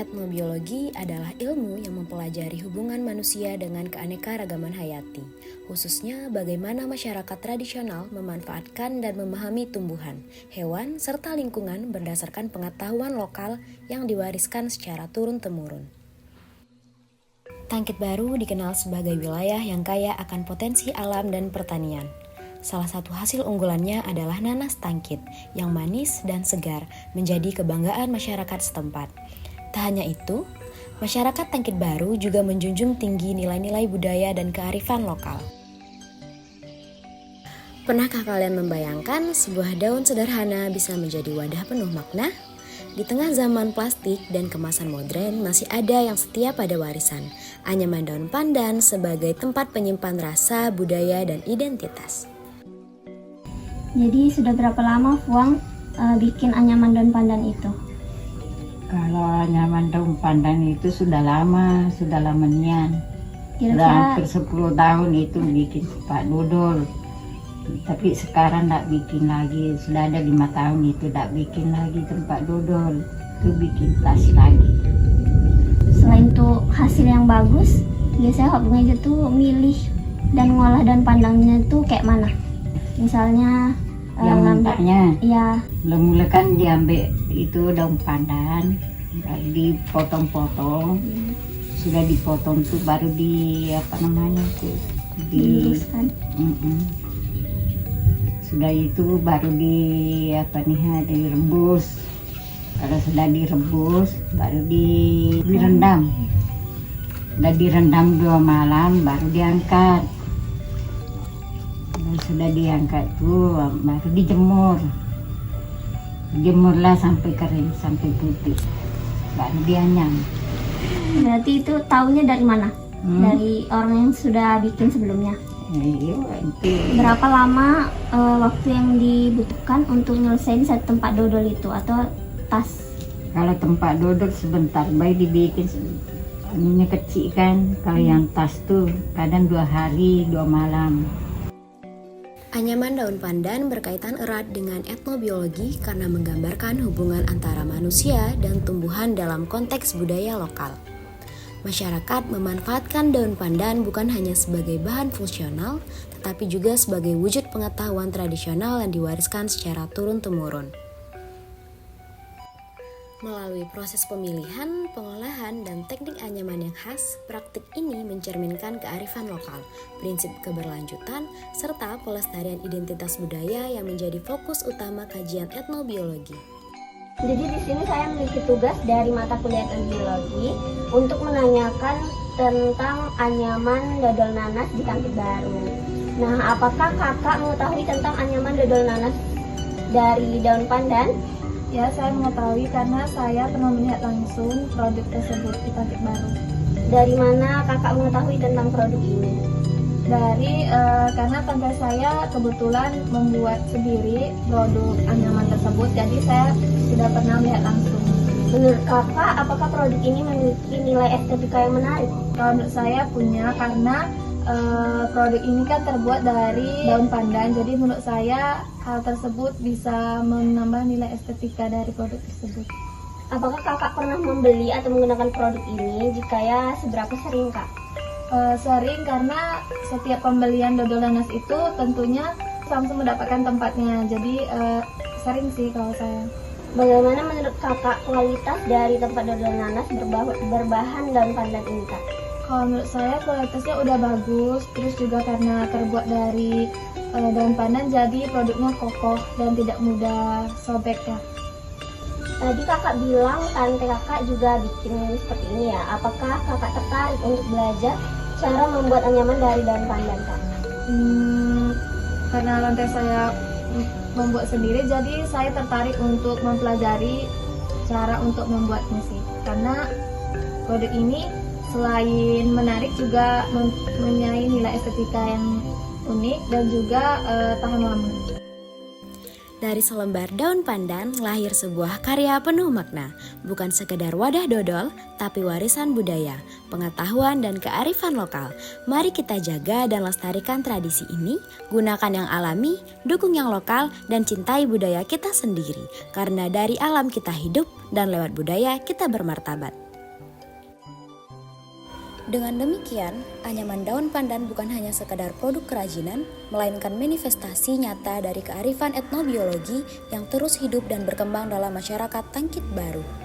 Etnobiologi adalah ilmu yang mempelajari hubungan manusia dengan keanekaragaman hayati, khususnya bagaimana masyarakat tradisional memanfaatkan dan memahami tumbuhan, hewan, serta lingkungan berdasarkan pengetahuan lokal yang diwariskan secara turun-temurun. Tangkit Baru dikenal sebagai wilayah yang kaya akan potensi alam dan pertanian. Salah satu hasil unggulannya adalah nanas tangkit yang manis dan segar menjadi kebanggaan masyarakat setempat. Tak hanya itu, masyarakat Tangkit Baru juga menjunjung tinggi nilai-nilai budaya dan kearifan lokal. Pernahkah kalian membayangkan sebuah daun sederhana bisa menjadi wadah penuh makna? Di tengah zaman plastik dan kemasan modern masih ada yang setia pada warisan, anyaman daun pandan sebagai tempat penyimpan rasa, budaya, dan identitas. Jadi sudah berapa lama Fuang bikin anyaman daun pandan itu? Kalau anyaman daun pandan itu sudah lama nian. Sudah hampir 10 tahun itu bikin tempat dodol. Tapi sekarang tidak bikin lagi. Sudah ada 5 tahun itu tidak bikin lagi tempat dodol. Itu bikin tas lagi. Selain itu hasil yang bagus, biasanya Kak Bunga itu tuh milih dan ngolah daun pandangnya tuh kayak mana? Misalnya yang mentahnya, ya. Mula kan diambil itu daun pandan, dipotong-potong, sudah dipotong tuh baru Diluruskan. Sudah itu baru direbus. Kalau sudah direbus baru direndam. Sudah direndam 2 malam baru diangkat. Sudah diangkat tuh baru dijemurlah sampai kering, sampai putih, baru dianyam. Berarti itu taunya dari mana? Dari orang yang sudah bikin sebelumnya. Iya, Berapa lama waktu yang dibutuhkan untuk nyelesain satu tempat dodol itu atau tas? Kalau tempat dodol sebentar, baik dibikin anunya kecil kan. Kalau yang tas tuh kadang 2 hari 2 malam. Anyaman daun pandan berkaitan erat dengan etnobiologi karena menggambarkan hubungan antara manusia dan tumbuhan dalam konteks budaya lokal. Masyarakat memanfaatkan daun pandan bukan hanya sebagai bahan fungsional, tetapi juga sebagai wujud pengetahuan tradisional yang diwariskan secara turun-temurun. Melalui proses pemilihan, pengolahan, dan teknik anyaman yang khas, praktik ini mencerminkan kearifan lokal, prinsip keberlanjutan, serta pelestarian identitas budaya yang menjadi fokus utama kajian etnobiologi. Jadi di sini saya memiliki tugas dari mata kuliah etnobiologi untuk menanyakan tentang anyaman dodol nanas di Tangkit Baru. Nah, apakah kakak mengetahui tentang anyaman dodol nanas dari daun pandan? Ya, saya mengetahui karena saya pernah melihat langsung produk tersebut di Tangkit Baru. Dari mana kakak mengetahui tentang produk ini? Karena tante saya kebetulan membuat sendiri produk anyaman tersebut, jadi saya sudah pernah melihat langsung. Menurut kakak, apakah produk ini memiliki nilai estetika yang menarik? Kalau menurut saya punya, karena produk ini kan terbuat dari daun pandan, jadi menurut saya hal tersebut bisa menambah nilai estetika dari produk tersebut. Apakah kakak pernah membeli atau menggunakan produk ini? Jika ya, seberapa sering kak? Sering, karena setiap pembelian dodol nanas itu tentunya langsung mendapatkan tempatnya, jadi sering sih kalau saya. Bagaimana menurut kakak kualitas dari tempat dodol nanas berbahan daun pandan ini kak? Kalau menurut saya kualitasnya udah bagus, terus juga karena terbuat dari daun pandan, jadi produknya kokoh dan tidak mudah sobek ya. Tadi kakak bilang tante kakak juga bikin seperti ini ya. Apakah kakak tertarik untuk belajar cara membuat anyaman dari daun pandan kak? Karena lantai saya membuat sendiri, jadi saya tertarik untuk mempelajari cara untuk membuatnya sih. Karena produk ini selain menarik juga mempunyai nilai estetika yang unik dan juga tahan lama. Dari selembar daun pandan lahir sebuah karya penuh makna, bukan sekedar wadah dodol, tapi warisan budaya, pengetahuan dan kearifan lokal. Mari kita jaga dan lestarikan tradisi ini, gunakan yang alami, dukung yang lokal, dan cintai budaya kita sendiri. Karena dari alam kita hidup dan lewat budaya kita bermartabat. Dengan demikian, anyaman daun pandan bukan hanya sekadar produk kerajinan, melainkan manifestasi nyata dari kearifan etnobiologi yang terus hidup dan berkembang dalam masyarakat Tangkit Baru.